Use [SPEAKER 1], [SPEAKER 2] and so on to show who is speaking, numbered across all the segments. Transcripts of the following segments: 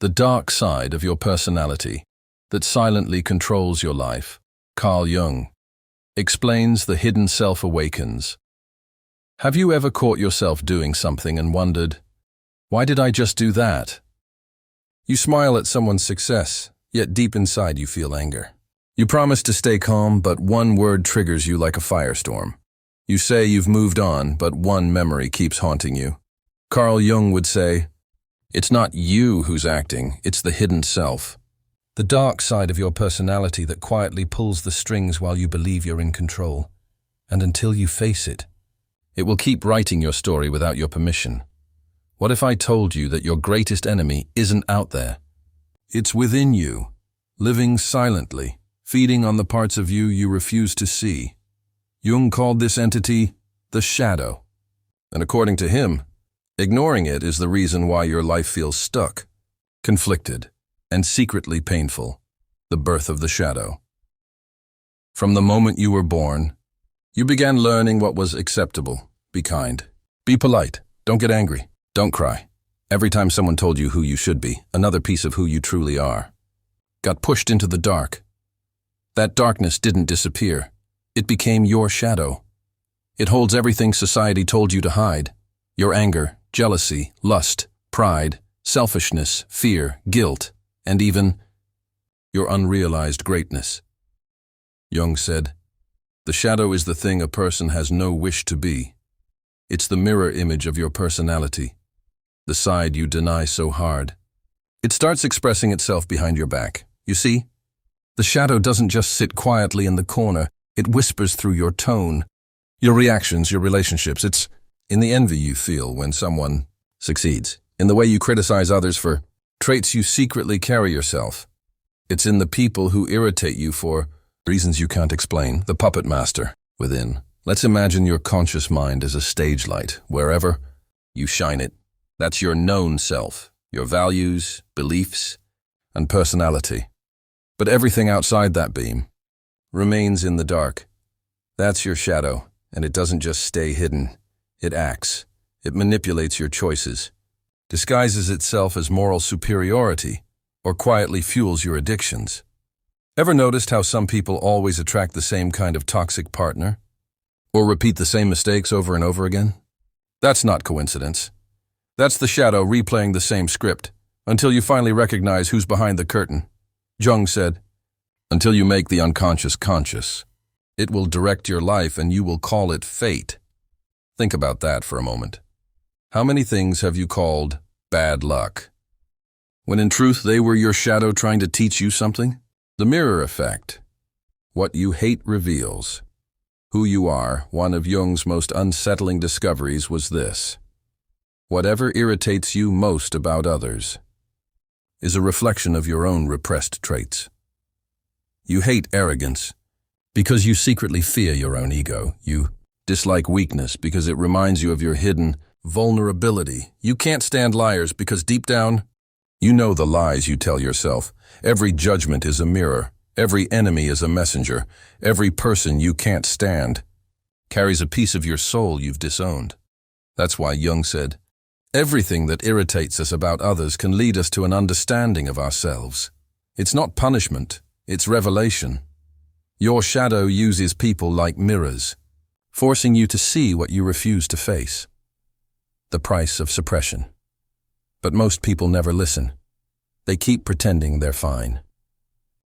[SPEAKER 1] The dark side of your personality that silently controls your life. Carl Jung explains the hidden self awakens. Have you ever caught yourself doing something and wondered, why did I just do that? You smile at someone's success, yet deep inside you feel anger. You promise to stay calm, but one word triggers you like a firestorm. You say you've moved on, but one memory keeps haunting you. Carl Jung would say, it's not you who's acting, it's the hidden self. The dark side of your personality that quietly pulls the strings while you believe you're in control. And until you face it, it will keep writing your story without your permission. What if I told you that your greatest enemy isn't out there? It's within you, living silently, feeding on the parts of you you refuse to see. Jung called this entity the shadow. And according to him, ignoring it is the reason why your life feels stuck, conflicted, and secretly painful. The birth of the shadow. From the moment you were born, you began learning what was acceptable. Be kind. Be polite. Don't get angry. Don't cry. Every time someone told you who you should be, another piece of who you truly are got pushed into the dark. That darkness didn't disappear. It became your shadow. It holds everything society told you to hide. Your anger, jealousy, lust, pride, selfishness, fear, guilt, and even your unrealized greatness. Jung said, the shadow is the thing a person has no wish to be. It's the mirror image of your personality, the side you deny so hard. It starts expressing itself behind your back. You see, the shadow doesn't just sit quietly in the corner, it whispers through your tone, your reactions, your relationships. It's in the envy you feel when someone succeeds, in the way you criticize others for traits you secretly carry yourself. It's in the people who irritate you for reasons you can't explain, the puppet master within. Let's imagine your conscious mind as a stage light. Wherever you shine it, that's your known self, your values, beliefs, and personality. But everything outside that beam remains in the dark. That's your shadow, and it doesn't just stay hidden. It acts. It manipulates your choices, disguises itself as moral superiority, or quietly fuels your addictions. Ever noticed how some people always attract the same kind of toxic partner? Or repeat the same mistakes over and over again? That's not coincidence. That's the shadow replaying the same script, until you finally recognize who's behind the curtain. Jung said, until you make the unconscious conscious, it will direct your life and you will call it fate. Think about that for a moment. How many things have you called bad luck, when in truth they were your shadow trying to teach you something? The mirror effect. What you hate reveals who you are. One of Jung's most unsettling discoveries was this: whatever irritates you most about others is a reflection of your own repressed traits. You hate arrogance because you secretly fear your own ego. You dislike weakness because it reminds you of your hidden vulnerability. You can't stand liars because deep down, you know the lies you tell yourself. Every judgment is a mirror. Every enemy is a messenger. Every person you can't stand carries a piece of your soul you've disowned. That's why Jung said, everything that irritates us about others can lead us to an understanding of ourselves. It's not punishment, it's revelation. Your shadow uses people like mirrors, forcing you to see what you refuse to face. The price of suppression. But most people never listen. They keep pretending they're fine.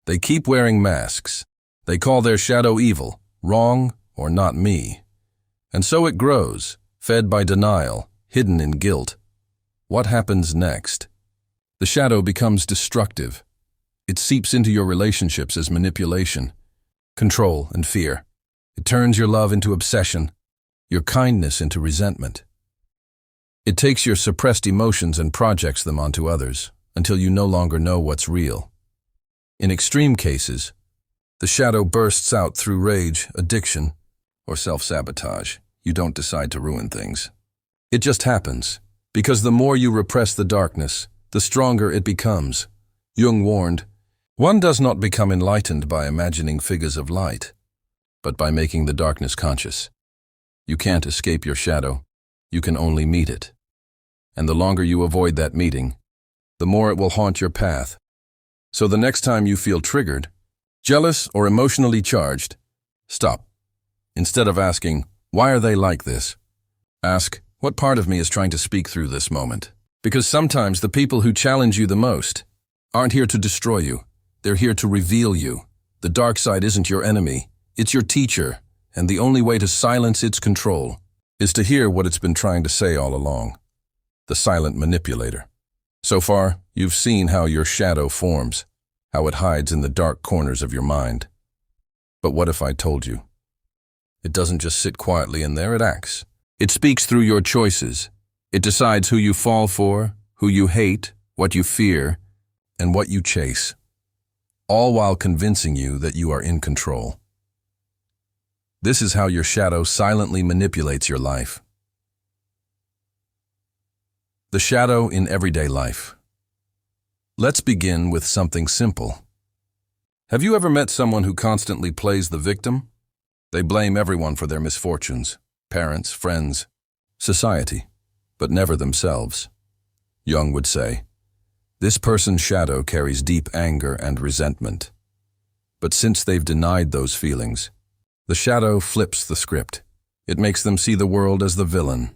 [SPEAKER 1] They keep wearing masks. They call their shadow evil, wrong, or not me. And so it grows, fed by denial, hidden in guilt. What happens next? The shadow becomes destructive. It seeps into your relationships as manipulation, control, and fear. It turns your love into obsession, your kindness into resentment. It takes your suppressed emotions and projects them onto others until you no longer know what's real. In extreme cases, the shadow bursts out through rage, addiction, or self-sabotage. You don't decide to ruin things. It just happens, because the more you repress the darkness, the stronger it becomes. Jung warned, one does not become enlightened by imagining figures of light, but by making the darkness conscious. You can't escape your shadow. You can only meet it. And the longer you avoid that meeting, the more it will haunt your path. So the next time you feel triggered, jealous, or emotionally charged, stop. Instead of asking, why are they like this? Ask, what part of me is trying to speak through this moment? Because sometimes the people who challenge you the most aren't here to destroy you. They're here to reveal you. The dark side isn't your enemy. It's your teacher, and the only way to silence its control is to hear what it's been trying to say all along. The silent manipulator. So far, you've seen how your shadow forms, how it hides in the dark corners of your mind. But what if I told you? It doesn't just sit quietly in there, it acts. It speaks through your choices. It decides who you fall for, who you hate, what you fear, and what you chase, all while convincing you that you are in control. This is how your shadow silently manipulates your life. The shadow in everyday life. Let's begin with something simple. Have you ever met someone who constantly plays the victim? They blame everyone for their misfortunes, parents, friends, society, but never themselves. Jung would say, this person's shadow carries deep anger and resentment. But since they've denied those feelings, the shadow flips the script. It makes them see the world as the villain,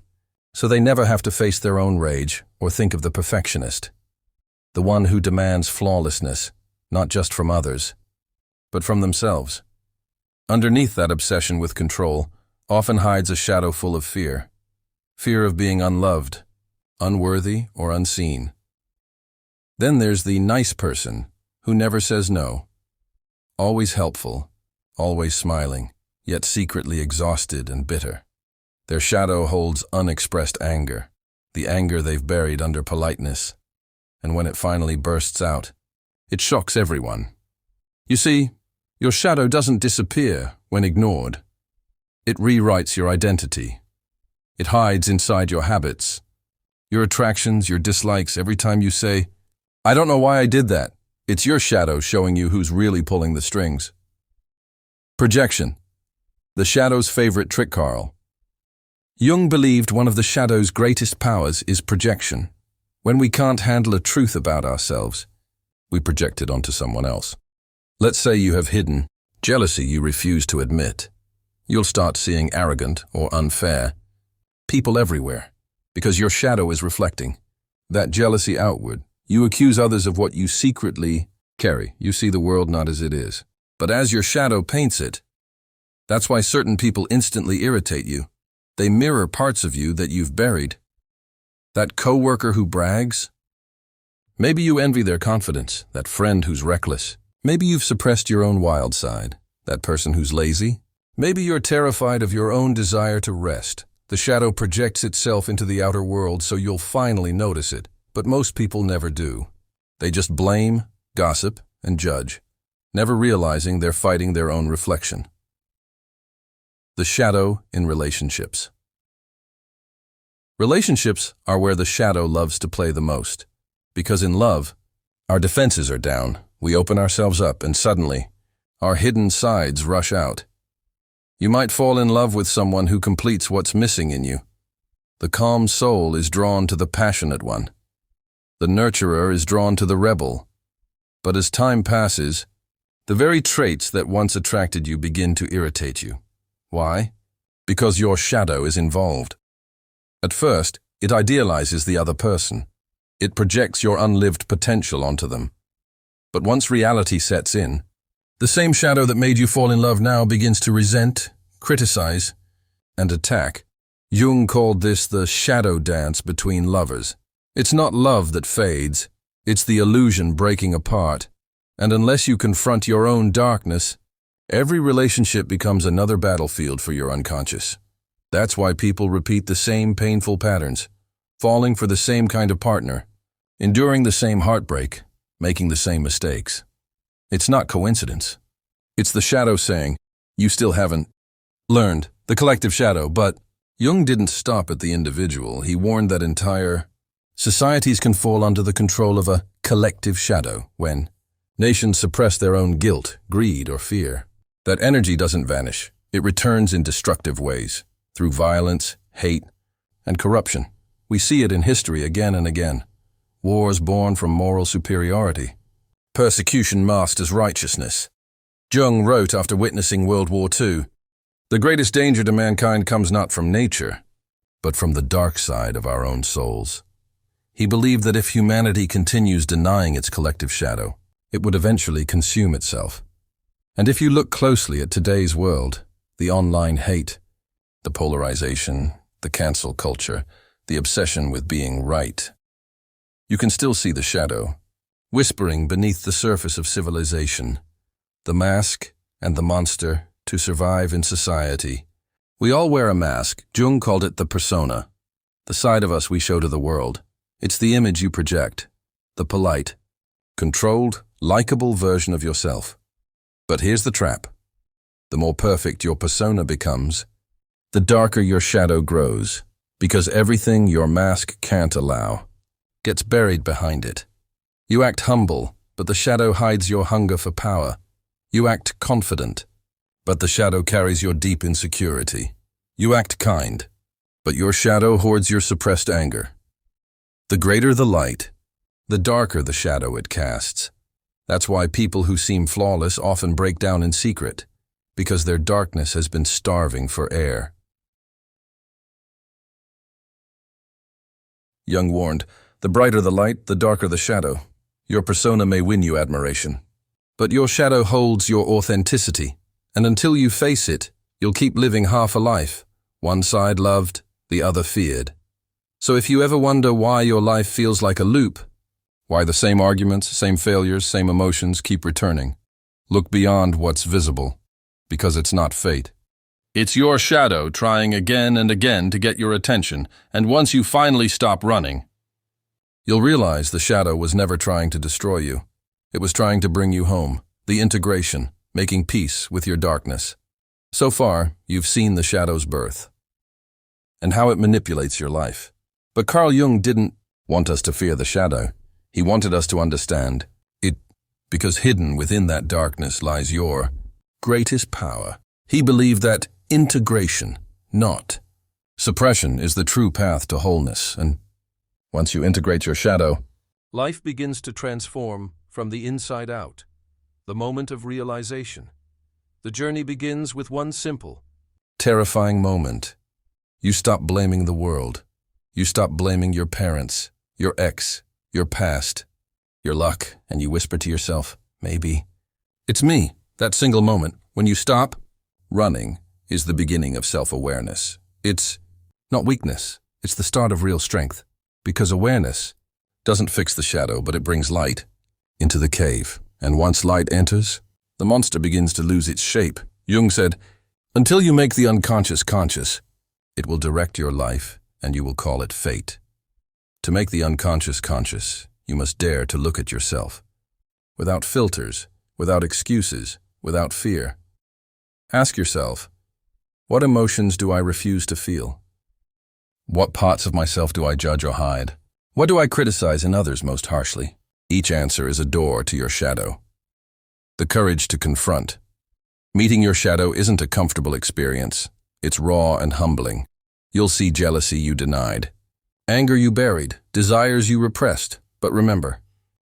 [SPEAKER 1] so they never have to face their own rage or think of the perfectionist, the one who demands flawlessness, not just from others, but from themselves. Underneath that obsession with control often hides a shadow full of fear. Fear of being unloved, unworthy, or unseen. Then there's the nice person who never says no. Always helpful, always smiling, yet secretly exhausted and bitter. Their shadow holds unexpressed anger, the anger they've buried under politeness. And when it finally bursts out, it shocks everyone. You see, your shadow doesn't disappear when ignored. It rewrites your identity. It hides inside your habits, your attractions, your dislikes. Every time you say, I don't know why I did that, it's your shadow showing you who's really pulling the strings. Projection. The shadow's favorite trick, Carl. Jung believed one of the shadow's greatest powers is projection. When we can't handle a truth about ourselves, we project it onto someone else. Let's say you have hidden jealousy you refuse to admit. You'll start seeing arrogant or unfair people everywhere, because your shadow is reflecting that jealousy outward. You accuse others of what you secretly carry. You see the world not as it is, but as your shadow paints it. That's why certain people instantly irritate you. They mirror parts of you that you've buried. That coworker who brags? Maybe you envy their confidence, that friend who's reckless. Maybe you've suppressed your own wild side, that person who's lazy. Maybe you're terrified of your own desire to rest. The shadow projects itself into the outer world so you'll finally notice it, but most people never do. They just blame, gossip, and judge, never realizing they're fighting their own reflection. The shadow in relationships. Relationships are where the shadow loves to play the most, because in love, our defenses are down, we open ourselves up, and suddenly, our hidden sides rush out. You might fall in love with someone who completes what's missing in you. The calm soul is drawn to the passionate one. The nurturer is drawn to the rebel. But as time passes, the very traits that once attracted you begin to irritate you. Why? Because your shadow is involved. At first, it idealizes the other person. It projects your unlived potential onto them. But once reality sets in, the same shadow that made you fall in love now begins to resent, criticize, and attack. Jung called this the shadow dance between lovers. It's not love that fades, it's the illusion breaking apart. And unless you confront your own darkness, every relationship becomes another battlefield for your unconscious. That's why people repeat the same painful patterns, falling for the same kind of partner, enduring the same heartbreak, making the same mistakes. It's not coincidence. It's the shadow saying, you still haven't learned, the collective shadow. But Jung didn't stop at the individual. He warned that entire societies can fall under the control of a collective shadow when nations suppress their own guilt, greed, or fear. That energy doesn't vanish. It returns in destructive ways, through violence, hate, and corruption. We see it in history again and again. wars born from moral superiority. Persecution masked as righteousness. Jung wrote after witnessing World War II, "The greatest danger to mankind comes not from nature, but from the dark side of our own souls." He believed that if humanity continues denying its collective shadow, it would eventually consume itself. And if you look closely at today's world, the online hate, the polarization, the cancel culture, the obsession with being right, you can still see the shadow, whispering beneath the surface of civilization, the mask and the monster to survive in society. We all wear a mask. Jung called it the persona, the side of us we show to the world. It's the image you project, the polite, controlled, likable version of yourself. But here's the trap. The more perfect your persona becomes, the darker your shadow grows, because everything your mask can't allow gets buried behind it. You act humble, but the shadow hides your hunger for power. You act confident, but the shadow carries your deep insecurity. You act kind, but your shadow hoards your suppressed anger. The greater the light, the darker the shadow it casts. That's why people who seem flawless often break down in secret, because their darkness has been starving for air. Jung warned, "The brighter the light, the darker the shadow. Your persona may win you admiration, but your shadow holds your authenticity, and until you face it, you'll keep living half a life, one side loved, the other feared. So if you ever wonder why your life feels like a loop, why the same arguments, same failures, same emotions keep returning, look beyond what's visible, because it's not fate. It's your shadow trying again and again to get your attention, and once you finally stop running, you'll realize the shadow was never trying to destroy you. It was trying to bring you home, the integration, making peace with your darkness. So far, you've seen the shadow's birth and how it manipulates your life. But Carl Jung didn't want us to fear the shadow. He wanted us to understand it, because hidden within that darkness lies your greatest power. He believed that integration, not suppression, is the true path to wholeness, and once you integrate your shadow, life begins to transform from the inside out. The moment of realization. The journey begins with one simple, terrifying moment. You stop blaming the world. You stop blaming your parents, your ex, your past, your luck, and you whisper to yourself, maybe. It's me. That single moment, when you stop running, is the beginning of self-awareness. It's not weakness. It's the start of real strength. Because awareness doesn't fix the shadow, but it brings light into the cave. And once light enters, the monster begins to lose its shape. Jung said, "Until you make the unconscious conscious, it will direct your life, and you will call it fate." To make the unconscious conscious, you must dare to look at yourself, without filters, without excuses, without fear. Ask yourself, what emotions do I refuse to feel? What parts of myself do I judge or hide? What do I criticize in others most harshly? Each answer is a door to your shadow. The courage to confront. Meeting your shadow isn't a comfortable experience. It's raw and humbling. You'll see jealousy you denied, anger you buried, desires you repressed. But remember,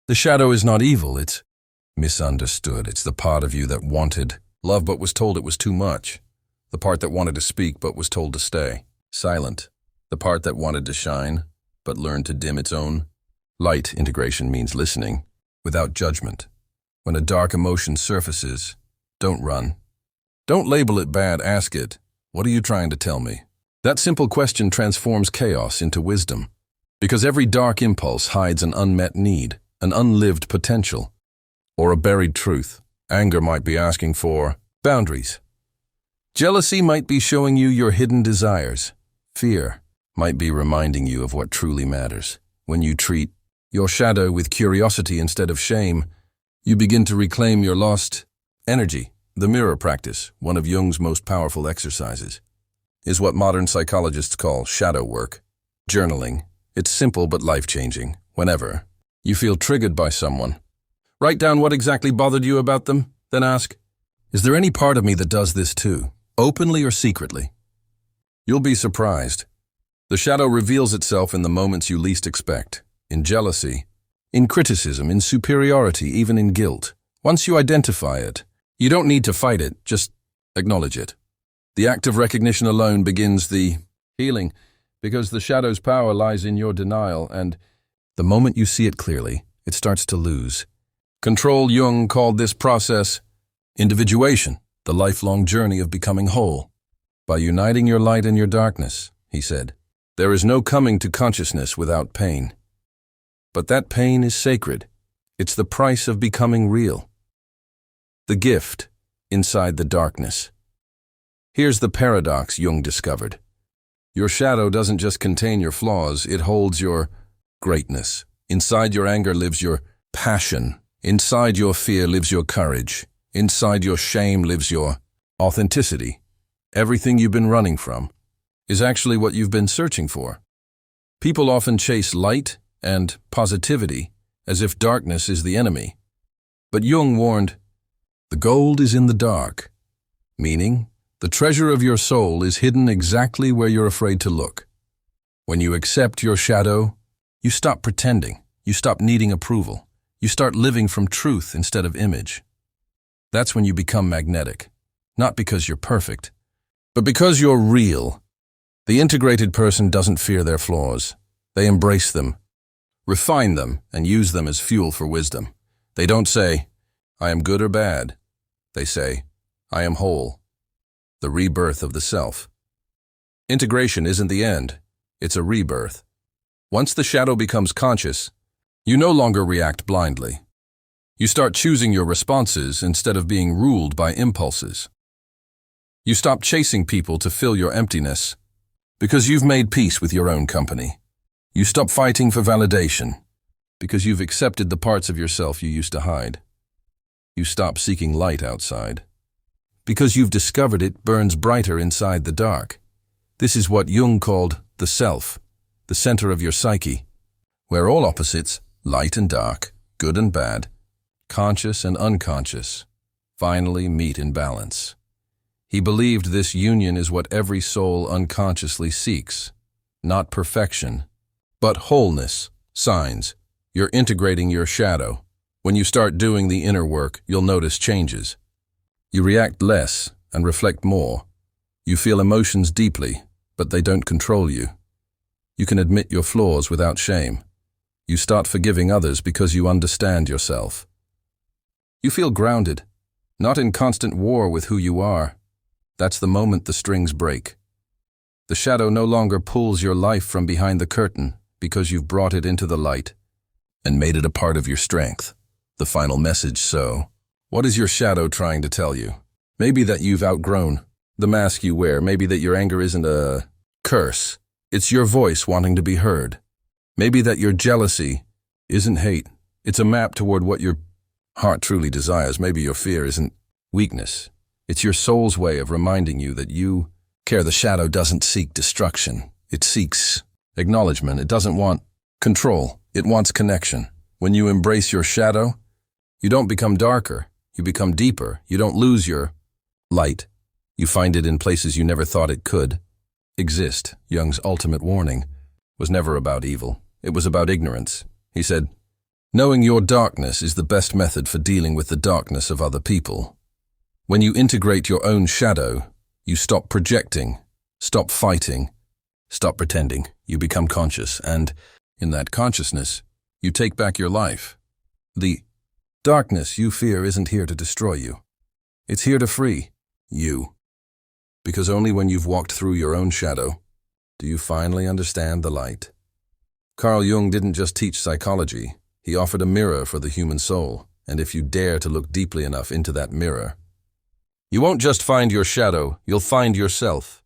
[SPEAKER 1] the shadow is not evil, it's misunderstood. It's the part of you that wanted love but was told it was too much. The part that wanted to speak but was told to stay silent. The part that wanted to shine but learned to dim its own. Light integration means listening without judgment. When a dark emotion surfaces, don't run. Don't label it bad, ask it, what are you trying to tell me? That simple question transforms chaos into wisdom. Because every dark impulse hides an unmet need, an unlived potential, or a buried truth. Anger might be asking for boundaries. Jealousy might be showing you your hidden desires. Fear might be reminding you of what truly matters. When you treat your shadow with curiosity instead of shame, you begin to reclaim your lost energy. The mirror practice, one of Jung's most powerful exercises, is what modern psychologists call shadow work. Journaling. It's simple but life-changing. Whenever you feel triggered by someone, write down what exactly bothered you about them, then ask, is there any part of me that does this too, openly or secretly? You'll be surprised. The shadow reveals itself in the moments you least expect. in jealousy, in criticism, in superiority, even in guilt. Once you identify it, you don't need to fight it, just acknowledge it. The act of recognition alone begins the healing, because the shadow's power lies in your denial, and the moment you see it clearly, it starts to lose control. Jung called this process individuation, the lifelong journey of becoming whole. By uniting your light and your darkness, he said, there is no coming to consciousness without pain. But that pain is sacred. It's the price of becoming real. The gift inside the darkness. Here's the paradox Jung discovered. Your shadow doesn't just contain your flaws, it holds your greatness. Inside your anger lives your passion. Inside your fear lives your courage. Inside your shame lives your authenticity. Everything you've been running from is actually what you've been searching for. People often chase light and positivity as if darkness is the enemy. But Jung warned, the gold is in the dark, meaning the treasure of your soul is hidden exactly where you're afraid to look. When you accept your shadow, you stop pretending, you stop needing approval, you start living from truth instead of image. That's when you become magnetic, not because you're perfect, but because you're real. The integrated person doesn't fear their flaws. They embrace them, refine them, and use them as fuel for wisdom. They don't say, I am good or bad. They say, I am whole. The rebirth of the self. Integration isn't the end, it's a rebirth. Once the shadow becomes conscious, you no longer react blindly. You start choosing your responses instead of being ruled by impulses. You stop chasing people to fill your emptiness because you've made peace with your own company. You stop fighting for validation because you've accepted the parts of yourself you used to hide. You stop seeking light outside because you've discovered it burns brighter inside the dark. This is what Jung called the self, the center of your psyche, where all opposites, light and dark, good and bad, conscious and unconscious, finally meet in balance. He believed this union is what every soul unconsciously seeks, not perfection, but wholeness. Signs, you're integrating your shadow. When you start doing the inner work, you'll notice changes. You react less and reflect more. You feel emotions deeply, but they don't control you. You can admit your flaws without shame. You start forgiving others because you understand yourself. You feel grounded, not in constant war with who you are. That's the moment the strings break. The shadow no longer pulls your life from behind the curtain because you've brought it into the light and made it a part of your strength. The final message, so, what is your shadow trying to tell you? Maybe that you've outgrown the mask you wear. Maybe that your anger isn't a curse. It's your voice wanting to be heard. Maybe that your jealousy isn't hate. It's a map toward what your heart truly desires. Maybe your fear isn't weakness. It's your soul's way of reminding you that you care. The shadow doesn't seek destruction. It seeks acknowledgement. It doesn't want control. It wants connection. When you embrace your shadow, you don't become darker. You become deeper. You don't lose your light. You find it in places you never thought it could exist. Jung's ultimate warning was never about evil. It was about ignorance. He said, knowing your darkness is the best method for dealing with the darkness of other people. When you integrate your own shadow, you stop projecting, stop fighting, stop pretending. You become conscious, and in that consciousness, you take back your life. The darkness you fear isn't here to destroy you. It's here to free you. Because only when you've walked through your own shadow do you finally understand the light. Carl Jung didn't just teach psychology. He offered a mirror for the human soul, and if you dare to look deeply enough into that mirror, you won't just find your shadow, you'll find yourself.